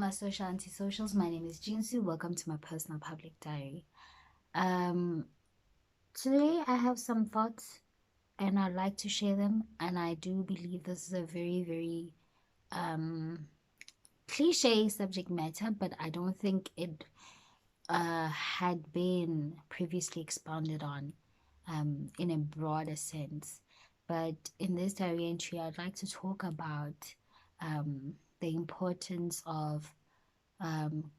my social anti-socials. My name is Ginsu. Welcome to my personal public diary. Um, Today I have some thoughts and I'd like to share them. And I do believe this is a very, very um cliche subject matter, but I don't think it had been previously expounded on in a broader sense. But in this diary entry, I'd like to talk about the importance of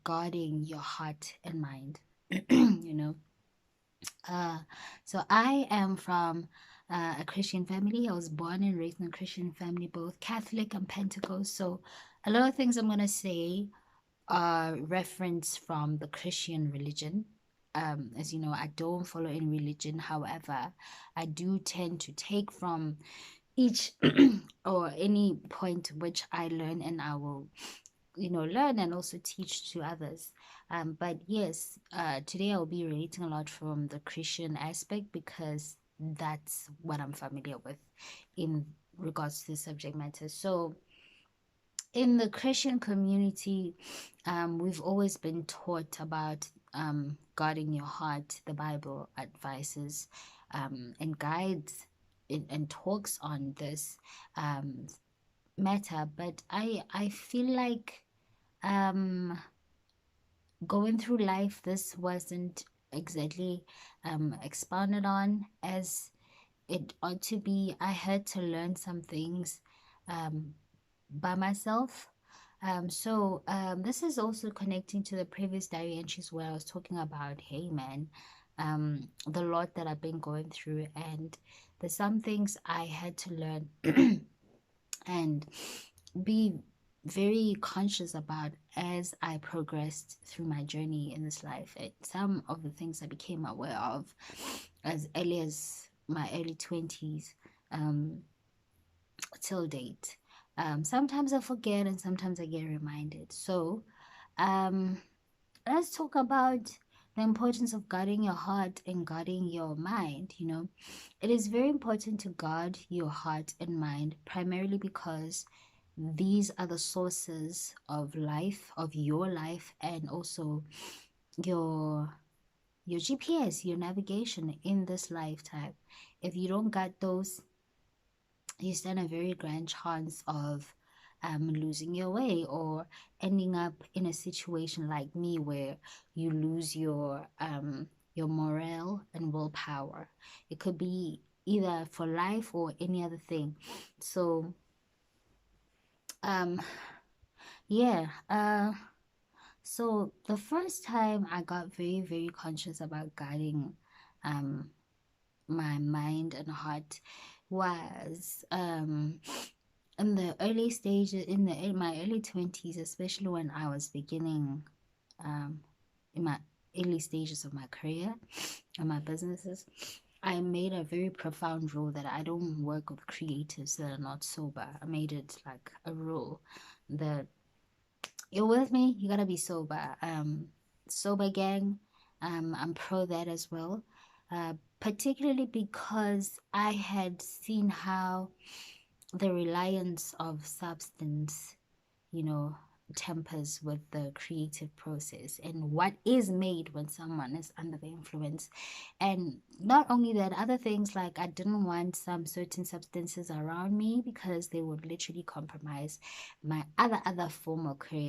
guarding your heart and mind. you know, uh, so I am from a Christian family. I was born and raised in a Christian family, both Catholic and Pentecost. So a lot of things I'm gonna say are reference from the Christian religion. As you know, I don't follow any religion. However, I do tend to take from each or any point which I learn, and I will learn and also teach to others. But yes, today I'll be relating a lot from the Christian aspect because that's what I'm familiar with in regards to the subject matter. So in the Christian community, we've always been taught about guarding your heart. The Bible advises and guides and talks on this um, matter, but I feel like um going through life, this wasn't exactly expounded on as it ought to be. I had to learn some things um by myself. This is also connecting to the previous diary entries where I was talking about, hey man, the lot that I've been going through, and there's some things I had to learn and be very conscious about as I progressed through my journey in this life. Some of the things I became aware of as early as my early 20s um, till date. Sometimes I forget and sometimes I get reminded. So um, let's talk about the importance of guarding your heart and guarding your mind. It is very important to guard your heart and mind, primarily because these are the sources of life, of your life, and also your your GPS, your navigation in this lifetime. If you don't get those, you stand a very grand chance of losing your way or ending up in a situation like me where you lose your morale and willpower. It could be either for life or any other thing. So um yeah so the first time I got very, very conscious about guiding um my mind and heart was in the early stages in my early 20s, especially when I was beginning um in my early stages of my career and my businesses. I made a very profound rule that I don't work with creatives that are not sober. I made it like a rule that you're with me, you gotta be sober. Sober gang, I'm pro that as well. Particularly because I had seen how the reliance of substance, you know, tempers with the creative process and what is made when someone is under the influence. And not only that, other things like I didn't want some certain substances around me because they would literally compromise my other formal career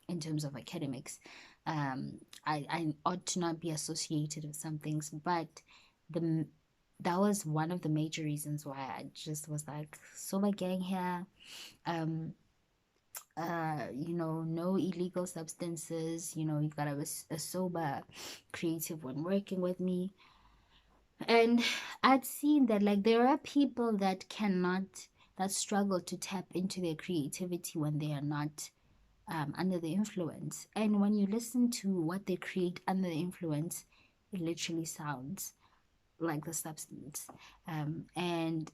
in terms of academics. I ought to not be associated with some things, but the that was one of the major reasons why I just was like, so my gang here, um, no illegal substances, you've got to be a sober creative when working with me. And I'd seen that like there are people that struggle to tap into their creativity when they are not under the influence. And when you listen to what they create under the influence, it literally sounds like the substance. And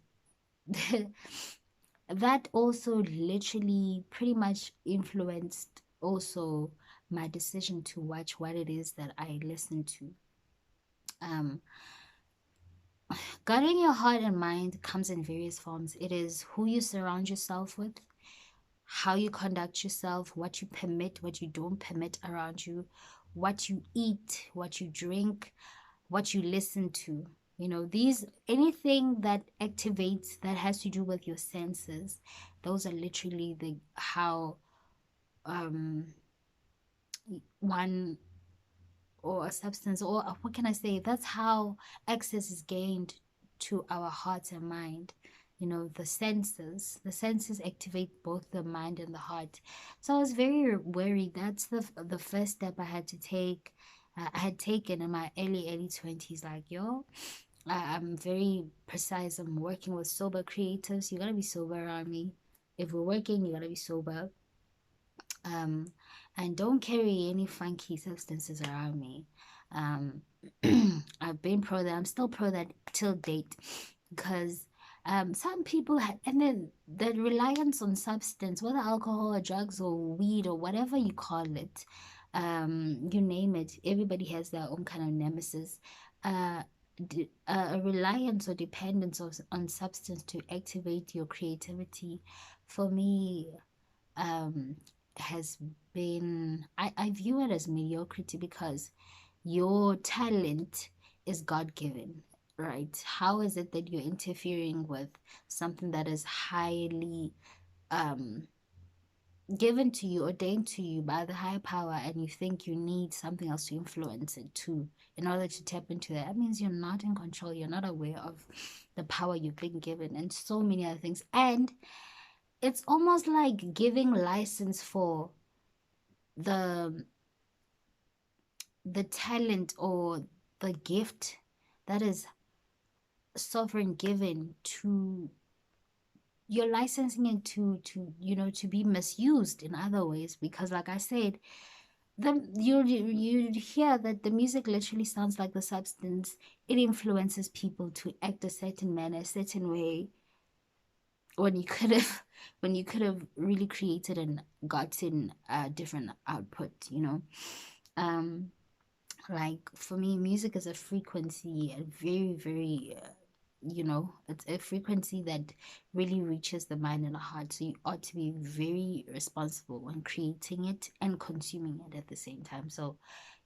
that also literally pretty much influenced also my decision to watch what it is that I listen to. Um, Guarding your heart and mind comes in various forms. It is who you surround yourself with, how you conduct yourself, what you permit, what you don't permit around you, what you eat, what you drink, what you listen to. You know, these anything that activates that has to do with your senses, those are literally the how um one or a substance, or what can I say? That's how access is gained to our heart and mind. You know, the senses activate both the mind and the heart. So I was very worried. That's the first step I had to take. I had taken in my early 20s. Like, yo, I'm very precise. I'm working with sober creatives. You gotta be sober around me. If we're working, you gotta be sober. um, and don't carry any funky substances around me. Um, I've been pro that. I'm still pro that till date, because some people and then the reliance on substance, whether alcohol or drugs or weed or whatever you call it, you name it. Everybody has their own kind of nemesis. Uh, a reliance or dependence on substance to activate your creativity, for me, um has been, I view it as mediocrity, because your talent is God-given, right? How is it that you're interfering with something that is highly um given to you, ordained to you by the higher power, and you think you need something else to influence it too in order to tap into that? That means you're not in control, you're not aware of the power you've been given, and so many other things. And it's almost like giving license for the the talent or the gift that is sovereign given to, you're licensing it to to be misused in other ways. Because like I said, you hear that the music literally sounds like the substance. It influences people to act a certain manner, a certain way, when you could have when you could have really created and gotten a different output, um like for me, music is a frequency, a very, very it's a frequency that really reaches the mind and the heart. So you ought to be very responsible when creating it and consuming it at the same time. So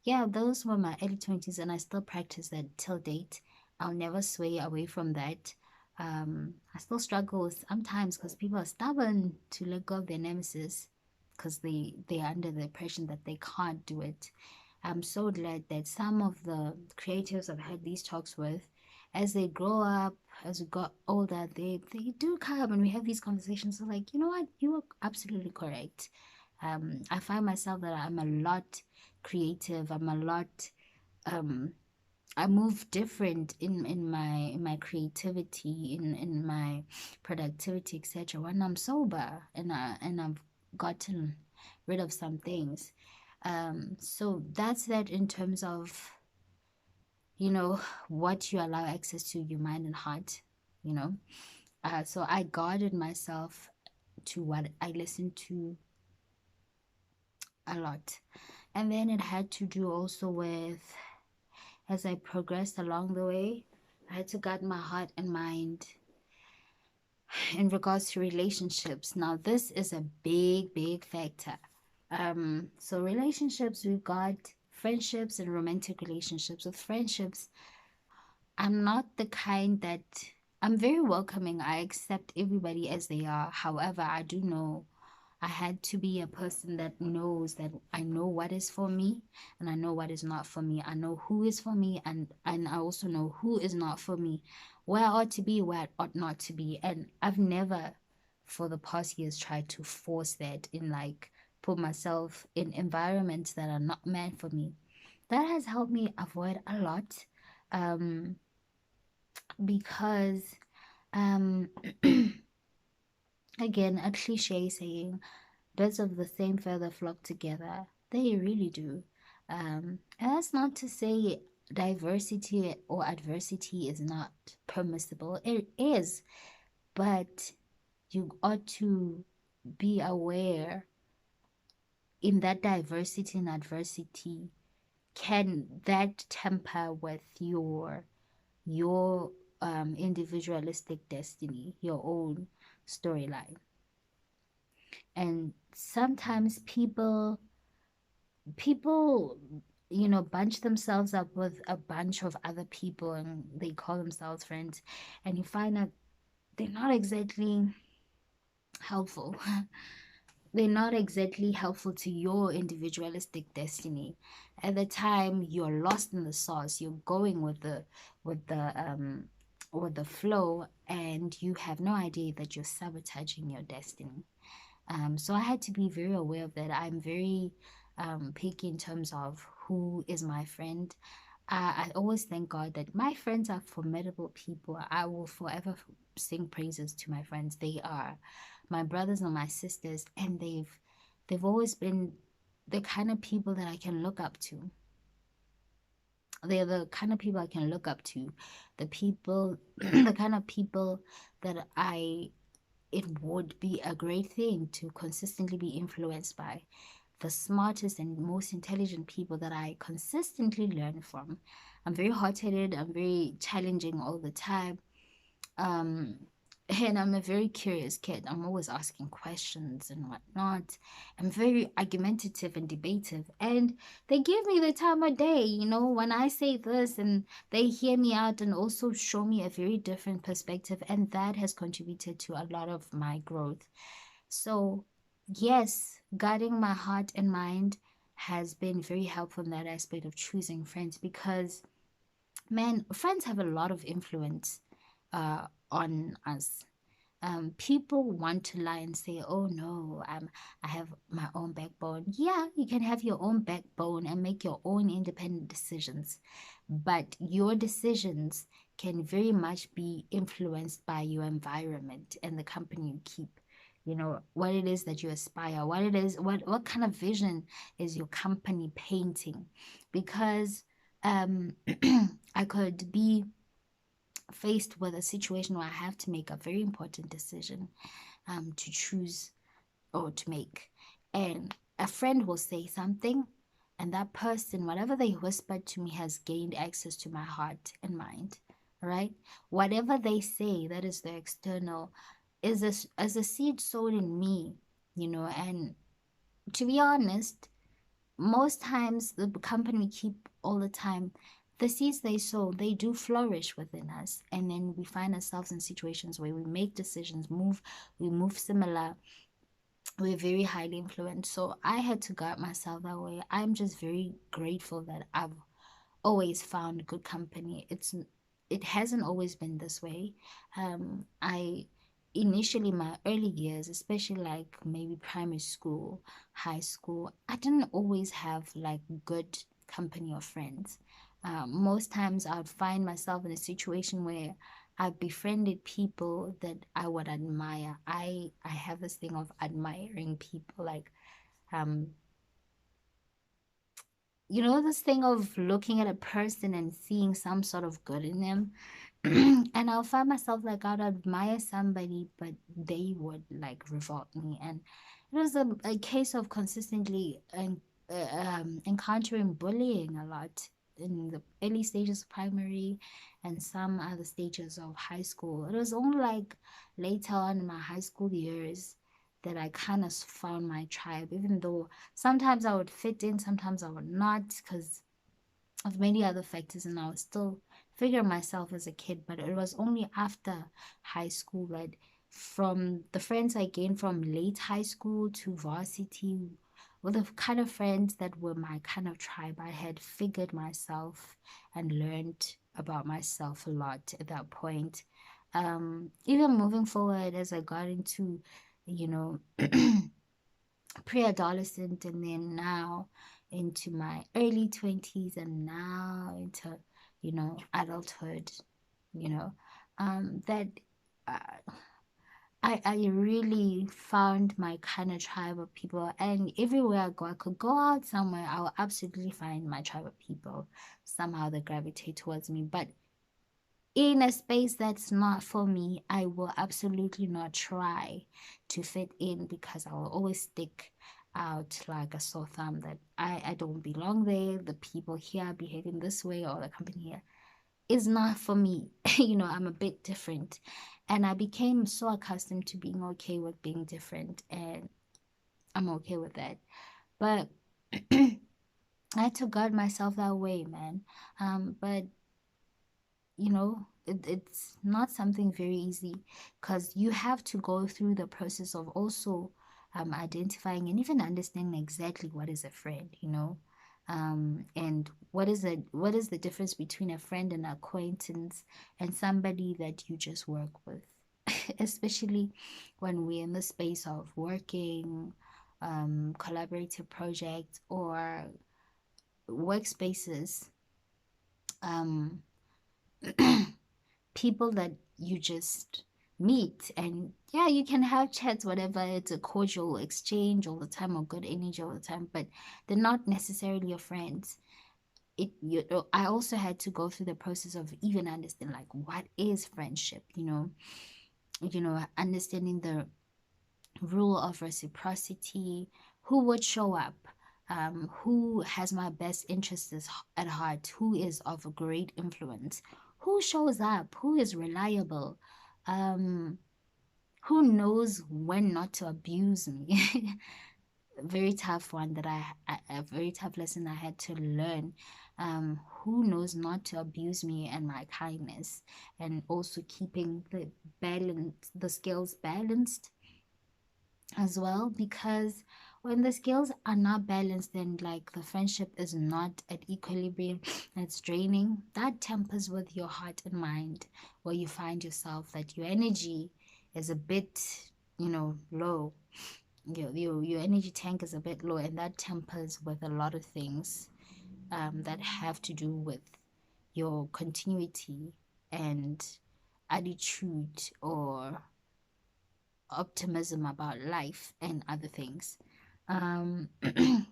yeah, those were my early 20s, and I still practice that till date. I'll never sway away from that. I still struggle with sometimes, because people are stubborn to let go of their nemesis, because they are under the impression that they can't do it. I'm so glad that some of the creatives I've had these talks with, as they grow up, as we got older, they do come and we have these conversations. So like, you know what, you were absolutely correct. I find myself that I'm a lot creative. I'm a lot um I move different in my creativity, in my productivity, etc. when I'm sober, and I've gotten rid of some things. So that's that in terms of, what you allow access to, your mind and heart, you know. So I guarded myself to what I listened to a lot. And then it had to do also with, as I progressed along the way, I had to guard my heart and mind in regards to relationships. Now, this is a big, big factor. So relationships, we've got friendships and romantic relationships. With friendships, I'm not the kind that, I'm very welcoming. I accept everybody as they are. However, I do know I had to be a person that knows that I know what is for me and I know what is not for me. I know who is for me, and I also know who is not for me. Where I ought to be, where I ought not to be. And I've never for the past years tried to force that in, like, put myself in environments that are not meant for me. That has helped me avoid a lot. Um because um again, a cliche saying, birds of the same feather flock together. They really do. And that's not to say diversity or adversity is not permissible. It is, but you ought to be aware in that diversity and adversity. Can that temper with your individualistic destiny, your own storyline? And sometimes people bunch themselves up with a bunch of other people and they call themselves friends, and you find out they're not exactly helpful. They're not exactly helpful to your individualistic destiny. At the time you're lost in the sauce, you're going with the with the flow, and you have no idea that you're sabotaging your destiny. So I had to be very aware of that. I'm very picky in terms of who is my friend. I always thank God that my friends are formidable people. I will forever sing praises to my friends. They are my brothers and my sisters, and they've always been the kind of people that I can look up to. They're the kind of people I can look up to. The people, the kind of people that it would be a great thing to consistently be influenced by. The smartest and most intelligent people that I consistently learn from. I'm very hot-headed, I'm very challenging all the time. Um, and I'm a very curious kid. I'm always asking questions and whatnot. I'm very argumentative and debative. And they give me the time of day, when I say this, and they hear me out and also show me a very different perspective. And that has contributed to a lot of my growth. So, yes, guarding my heart and mind has been very helpful in that aspect of choosing friends, because, man, friends have a lot of influence on us. People want to lie and say, "Oh no, I have my own backbone." Yeah, you can have your own backbone and make your own independent decisions, but your decisions can very much be influenced by your environment and the company you keep. What it is that you aspire, what kind of vision is your company painting? Because I could be faced with a situation where I have to make a very important decision, to choose or to make. And a friend will say something, and that person, whatever they whispered to me, has gained access to my heart and mind. Right? Whatever they say, that is the external, is as a seed sown in me, and to be honest, most times the company we keep all the time, the seeds they sow, they do flourish within us, and then we find ourselves in situations where we make decisions, we move similar, we're very highly influenced. So I had to guard myself that way. I'm just very grateful that I've always found good company. It hasn't always been this way. I initially, my early years, especially like maybe primary school, high school, I didn't always have like good company of friends. Most times I would find myself in a situation where I befriended people that I would admire. I have this thing of admiring people, like um this thing of looking at a person and seeing some sort of good in them. And I'll find myself like I'd admire somebody, but they would like revolt me. And it was a case of consistently encountering bullying a lot in the early stages of primary and some other stages of high school. It was only like later on in my high school years that I kind of found my tribe, even though sometimes I would fit in, sometimes I would not, because of many other factors, and I was still figuring myself as a kid. But it was only after high school that, from the friends I gained from late high school to varsity, were the kind of friends that were my kind of tribe. I had figured myself and learned about myself a lot at that point. Even moving forward as I got into, you know, pre-adolescent, and then now into my early 20s, and now into adulthood, you know that uh, I really found my kind of tribe of people, and everywhere I go, I could go out somewhere, I will absolutely find my tribe of people. Somehow they gravitate towards me, but in a space that's not for me, I will absolutely not try to fit in, because I will always stick out like a sore thumb that I don't belong there. The people here are behaving this way, or the company here is not for me. I'm a bit different. And I became so accustomed to being okay with being different. And I'm okay with that. But I had to guard myself that way, man. But it's not something very easy because you have to go through the process of also identifying and even understanding exactly what is a friend, and what is the difference between a friend and acquaintance and somebody that you just work with, especially when we're in the space of working, collaborative projects or workspaces. Um, People that you just meet, and yeah, you can have chats, whatever, it's a cordial exchange all the time or good energy all the time, but they're not necessarily your friends. I also had to go through the process of even understanding like what is friendship, understanding the rule of reciprocity, who would show up, who has my best interests at heart, who is of a great influence, who shows up, who is reliable, um, who knows when not to abuse me. Very tough one that a very tough lesson I had to learn. Who knows not to abuse me and my kindness, and also keeping the scales balanced as well, because when the scales are not balanced, then like the friendship is not at equilibrium, it's draining. That tempers with your heart and mind, where you find yourself that your energy is a bit low. Your energy tank is a bit low, and that tempers with a lot of things that have to do with your continuity and attitude or optimism about life and other things. Um,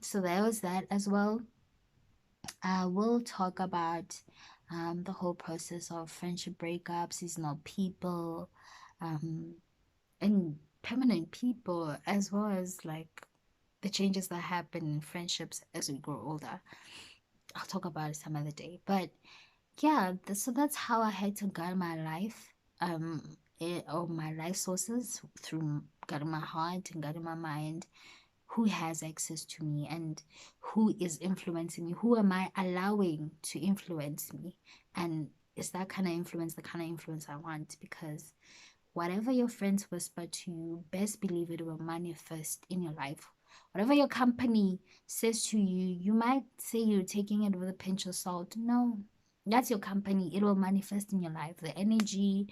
so there was that as well. We'll talk about the whole process of friendship breakups, seasonal people, um, and permanent people, as well as like the changes that happen in friendships as we grow older. I'll talk about it some other day. But yeah, so that's how I had to guide my life, or my life sources through guiding my heart and guiding my mind. Who has access to me and who is influencing me? Who am I allowing to influence me? And is that kind of influence the kind of influence I want? Because whatever your friends whisper to you, best believe it will manifest in your life. Whatever your company says to you, you might say you're taking it with a pinch of salt. No, that's your company. It will manifest in your life. The energy,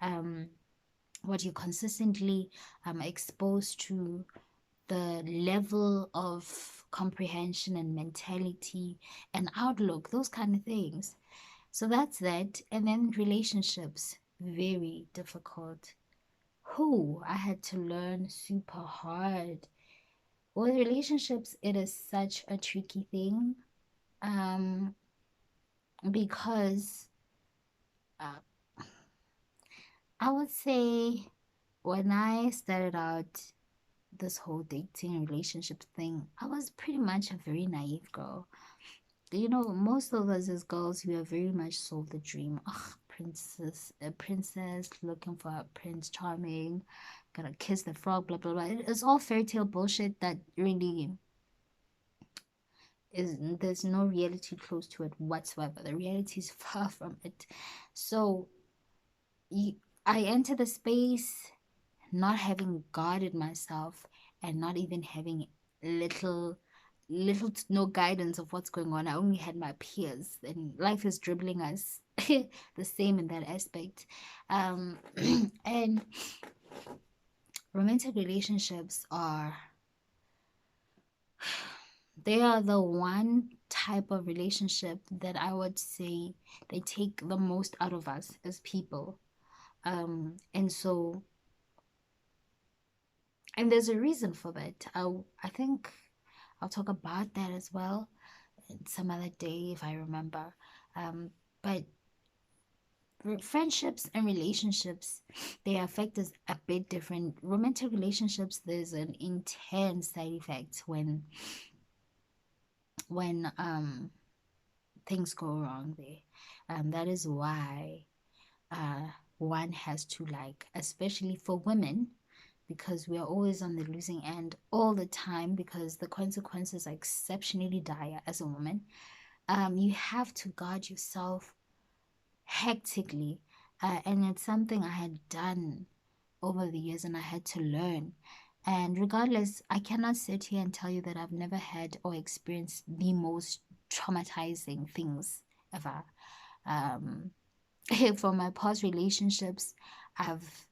um, what you consistently exposed to, the level of comprehension and mentality and outlook, those kind of things. So that's that. And then relationships, very difficult. Who I had to learn super hard. With relationships, it is such a tricky thing. Um, because uh, I would say when I started out this whole dating relationship thing, I was pretty much a very naive girl. Most of us as girls, we are very much sold the dream. Ugh, a princess looking for a prince charming, gonna kiss the frog, blah blah blah. It's all fairy tale bullshit that really is there's no reality close to it whatsoever. The reality is far from it. So you, I enter the space not having guarded myself and not even having little to no guidance of what's going on. I only had my peers, and life is dribbling us the same in that aspect. And romantic relationships they are the one type of relationship that I would say they take the most out of us as people. And so, and there's a reason for that. I think I'll talk about that as well some other day if I remember. But friendships and relationships, they affect us a bit different. Romantic relationships, there's an intense side effect when things go wrong there. That is why one has to, like, especially for women, because we are always on the losing end all the time because the consequences are exceptionally dire as a woman. You have to guard yourself hectically. And it's something I had done over the years and I had to learn. And regardless, I cannot sit here and tell you that I've never had or experienced the most traumatizing things ever. Um, from my past relationships, I've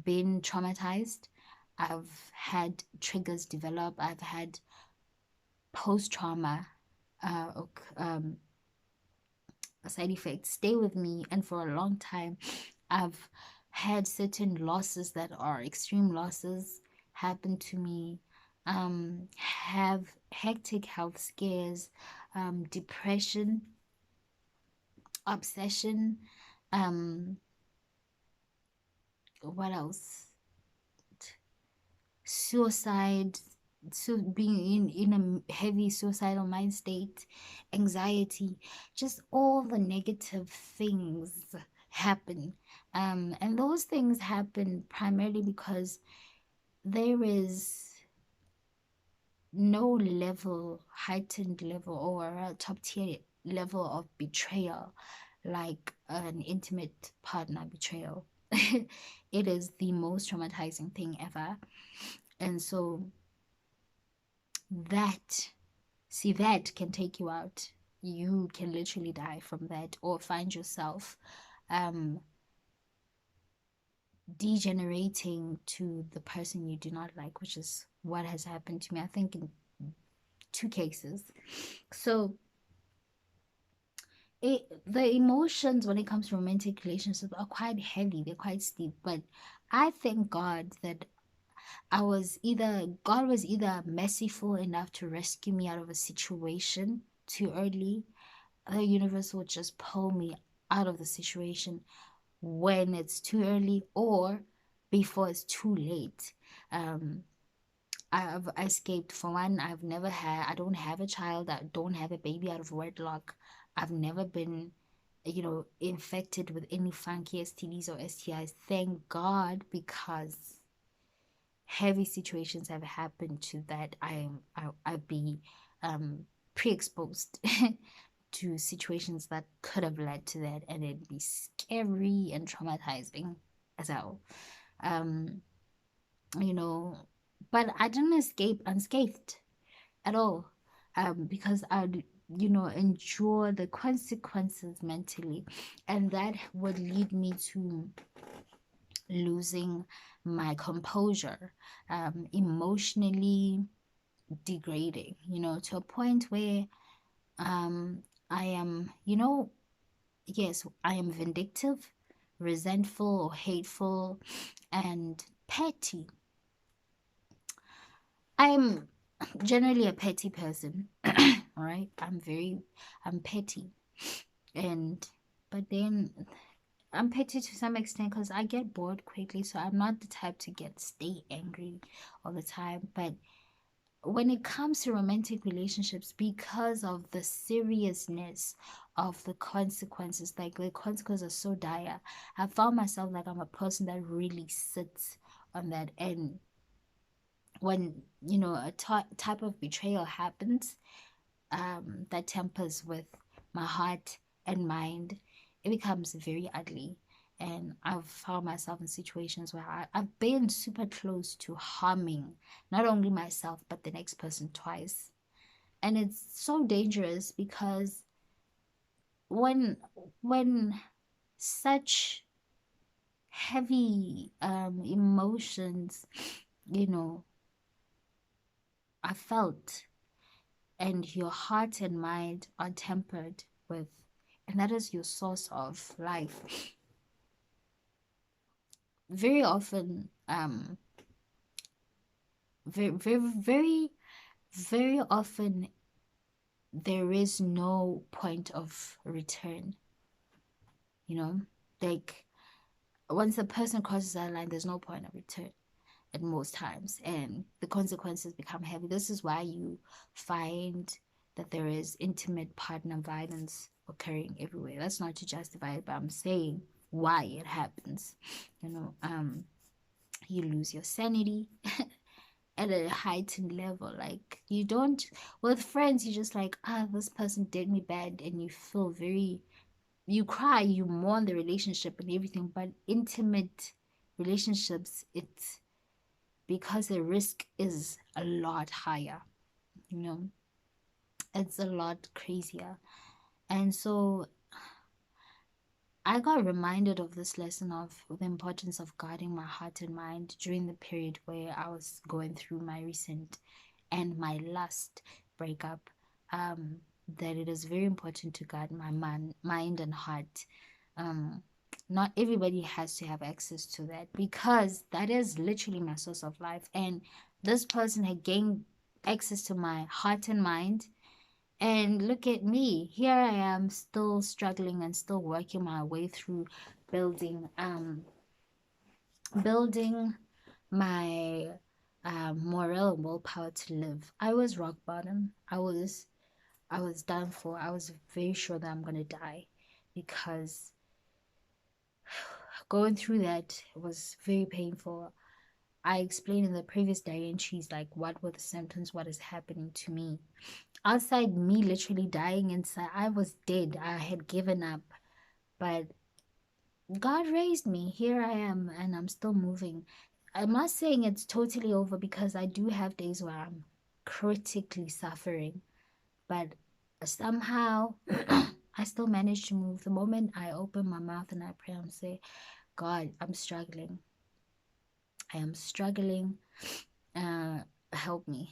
been traumatized. I've had triggers develop. I've had post trauma uh, um, side effects stay with me. And for a long time, I've had certain losses that are extreme losses happen to me. Have hectic health scares, depression, obsession, um, what else? Suicide, so being in a heavy suicidal mind state, anxiety, just all the negative things happen. And those things happen primarily because there is no level, heightened level, or a top tier level of betrayal like an intimate partner betrayal. It is the most traumatizing thing ever. And so that, see, that can take you out. You can literally die from that or find yourself um degenerating to the person you do not like, which is what has happened to me, I think, in two cases. So the emotions when it comes to romantic relationships are quite heavy, they're quite steep, but I thank God that God was either merciful enough to rescue me out of a situation too early. The universe will just pull me out of the situation when it's too early or before it's too late. Um, I've escaped. For one, I don't have a child, I don't have a baby out of wedlock. I've never been, infected with any funky STDs or STIs. Thank God, because heavy situations have happened to that I'd be pre-exposed to situations that could have led to that, and it'd be scary and traumatizing as well. Um, you know, but I didn't escape unscathed at all. Because I'd, endure the consequences mentally, and that would lead me to losing my composure, emotionally degrading, to a point where I am, yes, I am vindictive, resentful, or hateful, and petty. I'm generally a petty person, all right? I'm petty. And, but then I'm petty to some extent because I get bored quickly. So I'm not the type to stay angry all the time. But when it comes to romantic relationships, because of the seriousness of the consequences, like the consequences are so dire, I found myself like I'm a person that really sits on that end. When, a type of betrayal happens, that tempers with my heart and mind, it becomes very ugly. And I've found myself in situations where I've been super close to harming not only myself, but the next person twice. And it's so dangerous because when when such heavy emotions, you know, are felt, and your heart and mind are tempered with, and that is your source of life. Very often, very, very, very, very often, there is no point of return. You know, like once a person crosses that line, there's no point of return at most times, and the consequences become heavy. This is why you find that there is intimate partner violence occurring everywhere. That's not to justify it, but I'm saying why it happens. You know, You lose your sanity at a heightened level. Like, you don't, with friends, you just like, this person did me bad, and you feel very, you cry, you mourn the relationship and everything. But intimate relationships, it's because the risk is a lot higher, you know, it's a lot crazier. And so I got reminded of this lesson of the importance of guarding my heart and mind during the period where I was going through my recent and my last breakup. Um, that it is very important to guard my mind and heart. Um, Not everybody has to have access to that, because that is literally my source of life. And this person had gained access to my heart and mind, and look at me. Here I am, still struggling and still working my way through building building my moral and willpower to live. I was rock bottom. I was done for. I was very sure that I'm gonna die, because going through that was very painful. I explained in the previous diary entries like what were the symptoms, what is happening to me. Outside me literally dying inside, I was dead. I had given up. But God raised me. Here I am, and I'm still moving. I'm not saying it's totally over, because I do have days where I'm critically suffering, but somehow I still manage to move. The moment I open my mouth and I pray and say, God, I'm struggling. I am struggling. Uh, Help me.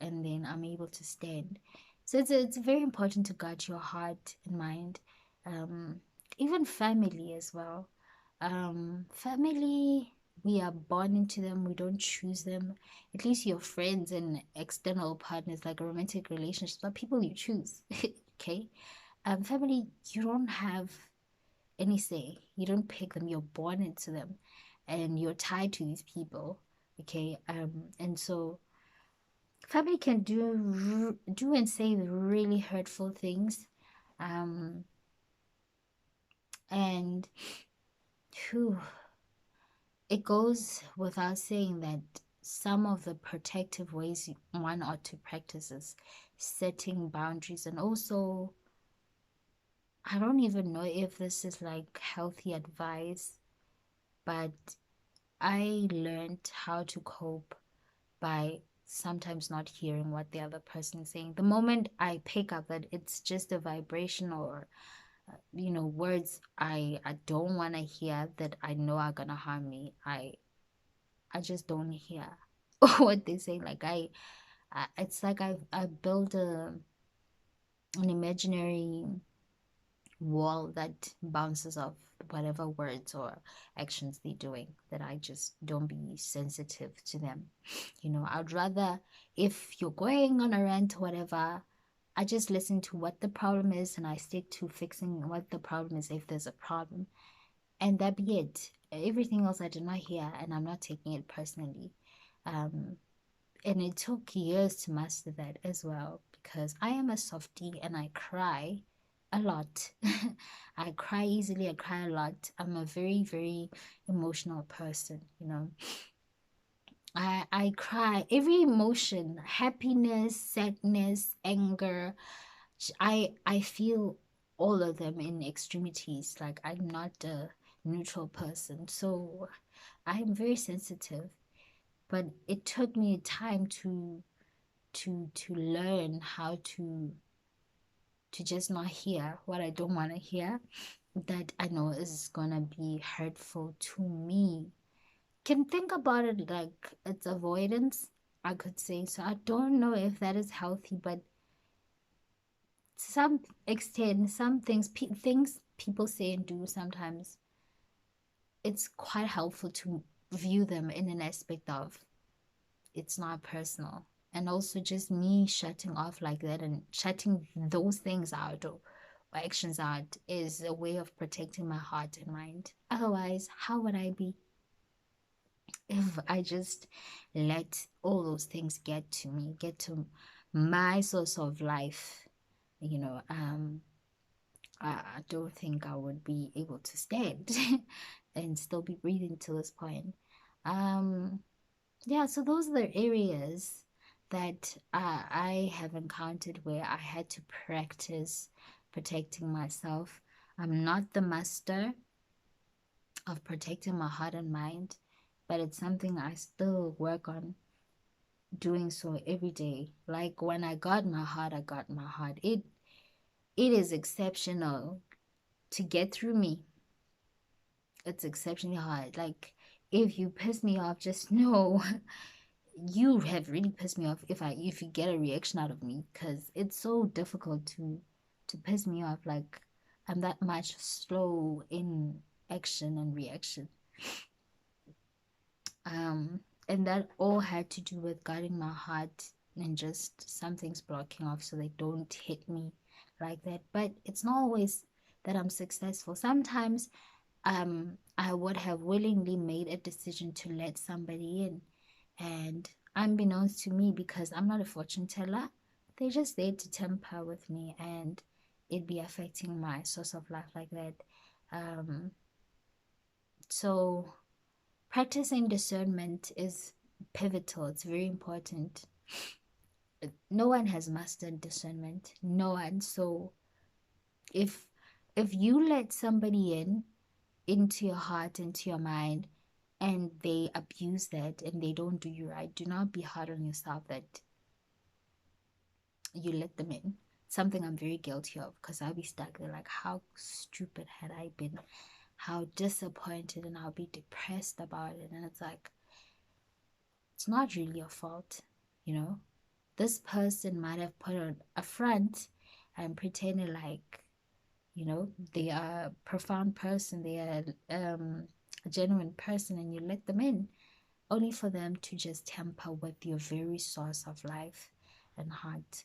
And then I'm able to stand. So it's very important to guard your heart and mind, um, even family as well. Family, we are born into them, we don't choose them. At least your friends and external partners, like a romantic relationship, are people you choose. Okay. Family, you don't have any say. You don't pick them. You're born into them, and you're tied to these people. Okay. And so family can do and say really hurtful things, um, and whew, it goes without saying that some of the protective ways one ought to practice is setting boundaries. And also, I don't even know if this is like healthy advice, but I learned how to cope by sometimes not hearing what the other person is saying. The moment I pick up that it's just a vibration, or words I don't want to hear, that I know are gonna harm me, I just don't hear what they say. Like it's like I build an imaginary wall that bounces off whatever words or actions they're doing, that I just don't be sensitive to them. I'd rather, if you're going on a rant or whatever, I just listen to what the problem is, and I stick to fixing what the problem is if there's a problem. And that be it. Everything else I did not hear, and I'm not taking it personally. Um, and it took years to master that as well, because I am a softie and I cry a lot. I cry easily, I cry a lot. I'm a very, very emotional person. I cry every emotion, happiness, sadness, anger. I feel all of them in extremities. Like, I'm not a neutral person. So I am very sensitive. But it took me time to learn how to just not hear what I don't want to hear, that I know is gonna be hurtful to me. Can think about it like it's avoidance, I could say. So I don't know if that is healthy, but to some extent, some things people say and do sometimes, it's quite helpful to view them in an aspect of it's not personal. And also, just me shutting off like that and shutting those things out, or actions out, is a way of protecting my heart and mind. Otherwise, how would I be if I just let all those things get to me, get to my source of life? You know, I don't think I would be able to stand and still be breathing to this point. Um, yeah, so those are the areas that I have encountered where I had to practice protecting myself. I'm not the master of protecting my heart and mind, but it's something I still work on doing so every day. Like when I got my heart, I got my heart. It is exceptional to get through me. It's exceptionally hard. Like if you piss me off, just know you have really pissed me off if you get a reaction out of me, because it's so difficult to piss me off. Like I'm that much slow in action and reaction. Um, and that all had to do with guarding my heart and just some things blocking off so they don't hit me like that. But it's not always that I'm successful. Sometimes I would have willingly made a decision to let somebody in, and unbeknownst to me, because I'm not a fortune teller, they're just there to tamper with me and it be affecting my source of life like that. Um, so practicing discernment is pivotal. It's very important. No one has mastered discernment. No one. So if if you let somebody in into your heart, into your mind, and they abuse that and they don't do you right, do not be hard on yourself that you let them in. Something I'm very guilty of, because I'll be stuck there like, how stupid had I been? How disappointed, and I'll be depressed about it. And it's like, it's not really your fault, you know? This person might have put on a front and pretended like, they are a profound person, they are a genuine person, and you let them in only for them to just tamper with your very source of life and heart.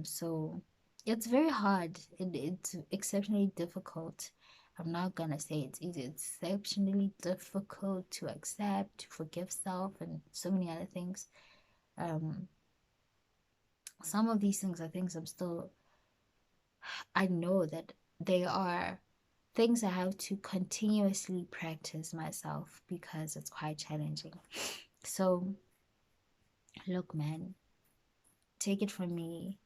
So it's very hard. It's exceptionally difficult. I'm not gonna say it's easy. It's exceptionally difficult to accept, to forgive self, and so many other things. Um, some of these things are things I know that they are things I have to continuously practice myself because it's quite challenging. So, look, man, take it from me.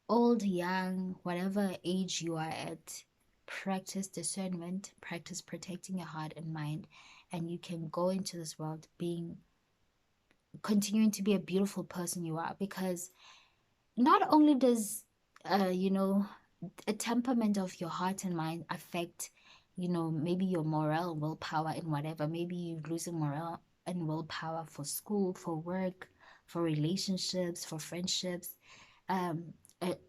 Old, young, whatever age you are at, practice discernment, practice protecting your heart and mind, and you can go into this world continuing to be a beautiful person you are. Because not only does, uh, you know, a temperament of your heart and mind affect, maybe your morale, willpower, and whatever. Maybe you losing morale and willpower for school, for work, for relationships, for friendships, um,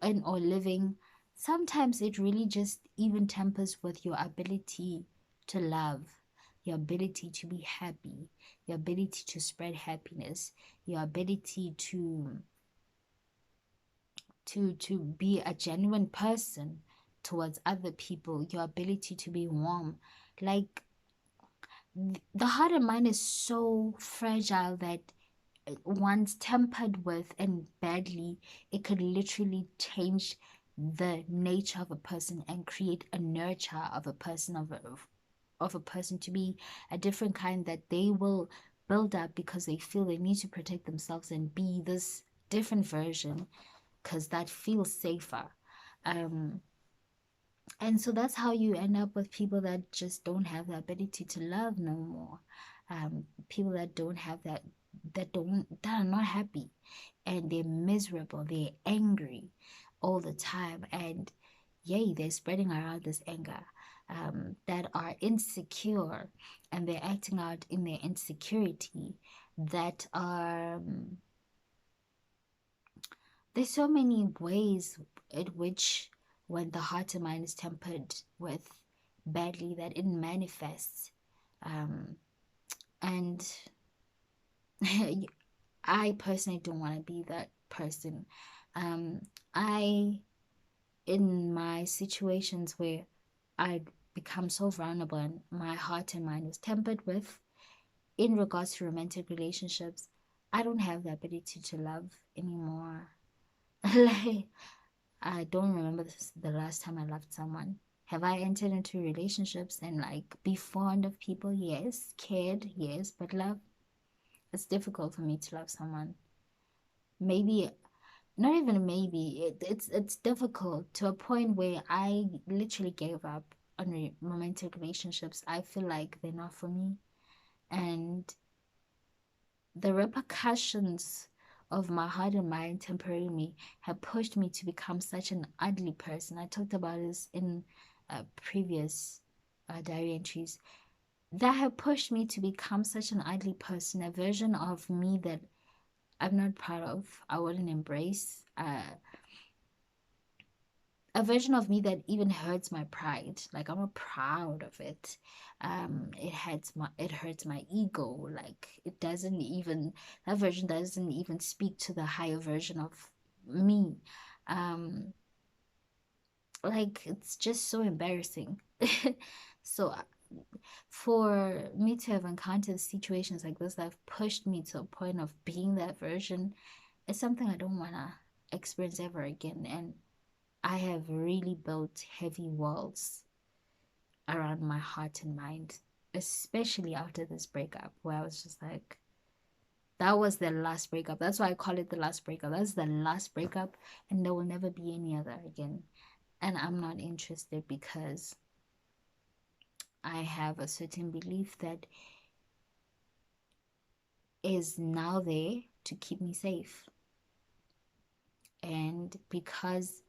and or living. Sometimes it really just even tempers with your ability to love, your ability to be happy, your ability to spread happiness, your ability to be a genuine person towards other people, your ability to be warm. Like the heart and mind is so fragile that once tempered with and badly, it could literally change the nature of a person and create a nurture of a person of a person to be a different kind that they will build up because they feel they need to protect themselves and be this different version because that feels safer. Um, and so that's how you end up with people that just don't have the ability to love no more. People that don't have that are not happy, and they're miserable, they're angry all the time, and yay, they're spreading around this anger. That are insecure and they're acting out in their insecurity, that are there's so many ways in which when the heart and mind is tempered with badly that it manifests. Um, and I personally don't want to be that person. Um, I, in my situations where I become so vulnerable and my heart and mind was tempered with, in regards to romantic relationships, I don't have the ability to love anymore. Like, I don't remember the last time I loved someone. Have I entered into relationships and like be fond of people? Yes. Cared? Yes. But love? It's difficult for me to love someone. Maybe not even maybe. It's difficult to a point where I literally gave up on romantic relationships. I feel like they're not for me, and the repercussions of my heart and mind tempering me have pushed me to become such an ugly person. I talked about this in previous diary entries that have pushed me to become such an ugly person, a version of me that I'm not proud of. I wouldn't embrace. A version of me that even hurts my pride. Like I'm not proud of it. It hurts my ego. Like it doesn't even that version doesn't even speak to the higher version of me. Um, like it's just so embarrassing. So for me to have encountered situations like this that have pushed me to a point of being that version, it's something I don't wanna experience ever again. And I have really built heavy walls around my heart and mind, especially after this breakup, where I was just like, that was the last breakup. That's why I call it the last breakup. That's the last breakup, and there will never be any other again. And I'm not interested because I have a certain belief that is now there to keep me safe. And because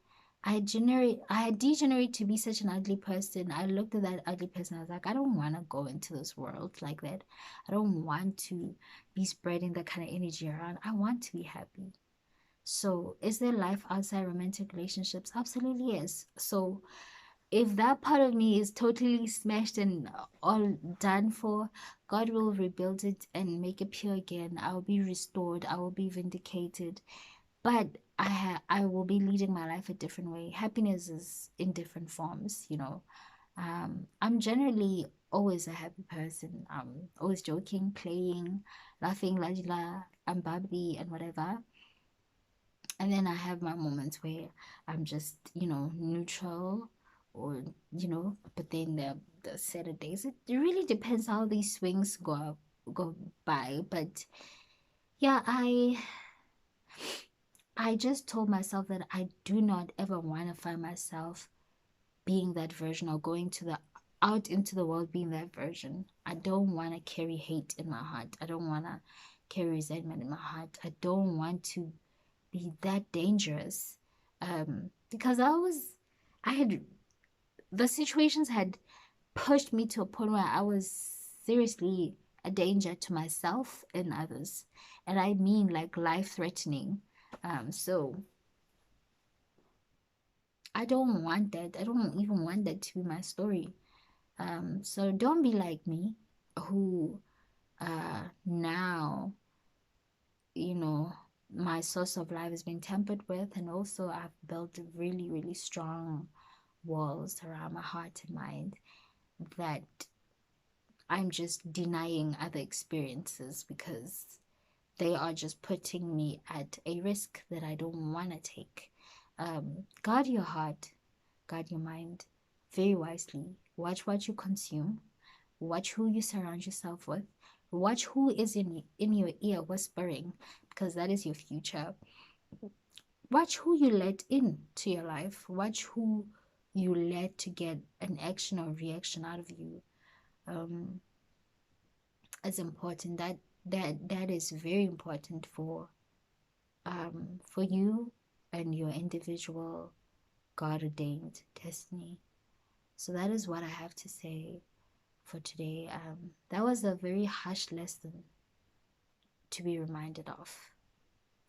I degenerate to be such an ugly person. I looked at that ugly person. I was like, I don't want to go into this world like that. I don't want to be spreading that kind of energy around. I want to be happy. So, is there life outside romantic relationships? Absolutely is. So, if that part of me is totally smashed and all done for, God will rebuild it and make it pure again. I will be restored. I will be vindicated, but I will be leading my life a different way. Happiness is in different forms, you know. I'm generally always a happy person. Always joking, playing, laughing, la di la. I'm bubbly and whatever. And then I have my moments where I'm just, neutral, or but then the Saturdays, it really depends how these swings go by. But yeah, I just told myself that I do not ever want to find myself being that version, or going to the out into the world being that version. I don't want to carry hate in my heart. I don't want to carry resentment in my heart. I don't want to be that dangerous. Because I had the situations had pushed me to a point where I was seriously a danger to myself and others. And I mean like life threatening. So I don't want that. I don't even want that to be my story. So don't be like me, who now, you know, my source of life has been tampered with, and also I've built really, really strong walls around my heart and mind that I'm just denying other experiences because they are just putting me at a risk that I don't want to take. Guard your heart, guard your mind very wisely. Watch what you consume, watch who you surround yourself with, watch who is in your ear whispering, because that is your future. Watch who you let in to your life, watch who you let to get an action or reaction out of you. Um, it's important that is very important for you and your individual God ordained destiny. So that is what I have to say for today. That was a very harsh lesson to be reminded of.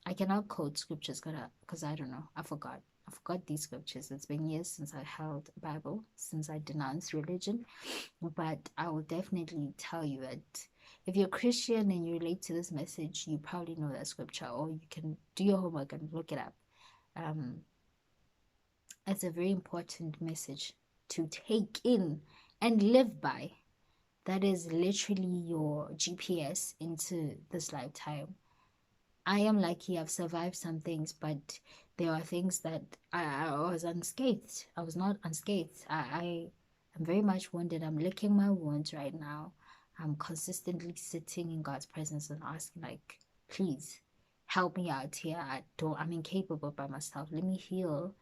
I cannot quote scriptures because I don't know. I forgot. I forgot these scriptures. It's been years since I held a Bible, since I denounced religion. But I will definitely tell you that if you're Christian and you relate to this message, you probably know that scripture, or you can do your homework and look it up. Um, it's a very important message to take in and live by. That is literally your GPS into this lifetime. I am lucky I've survived some things, but there are things that I was unscathed. I was not unscathed. I am very much wounded. I'm licking my wounds right now. I'm consistently sitting in God's presence and asking, like, please help me out here. I'm incapable by myself. Let me heal.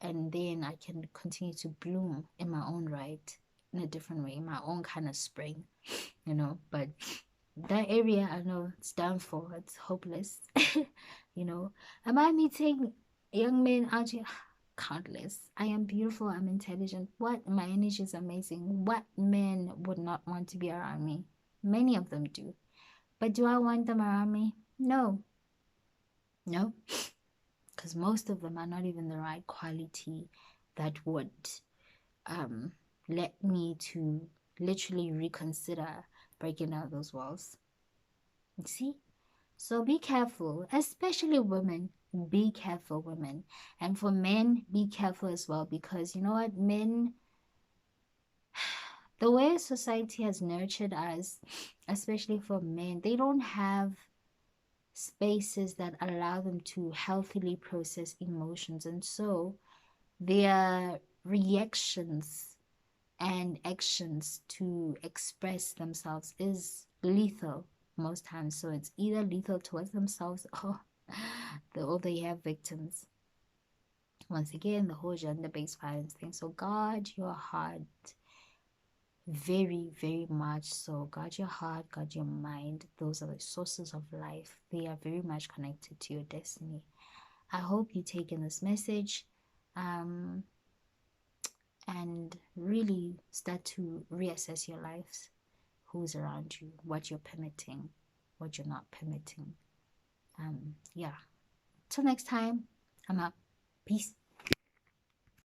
And then I can continue to bloom in my own right, in a different way, in my own kind of spring, you know. But that area, I know it's done for, it's hopeless. You know, am I meeting young men out here? Countless. I am beautiful, I'm intelligent. What? My energy is amazing. What men would not want to be around me? Many of them do. But do I want them around me? No. No. Because most of them are not even the right quality that would um let me to literally reconsider breaking down those walls. You see? So be careful, especially women. Be careful, women. And for men, be careful as well, because you know what? Men, the way society has nurtured us, especially for men, they don't have spaces that allow them to healthily process emotions. And so their reactions and actions to express themselves is lethal most times. So it's either lethal towards themselves or they have victims. Once again, the whole gender-based violence thing. So guard your heart, very, very much so. Guard your heart, guard your mind. Those are the sources of life. They are very much connected to your destiny. I hope you take in this message. And really start to reassess your lives, who's around you, what you're permitting, what you're not permitting. Yeah. Till next time, I'm out. Peace.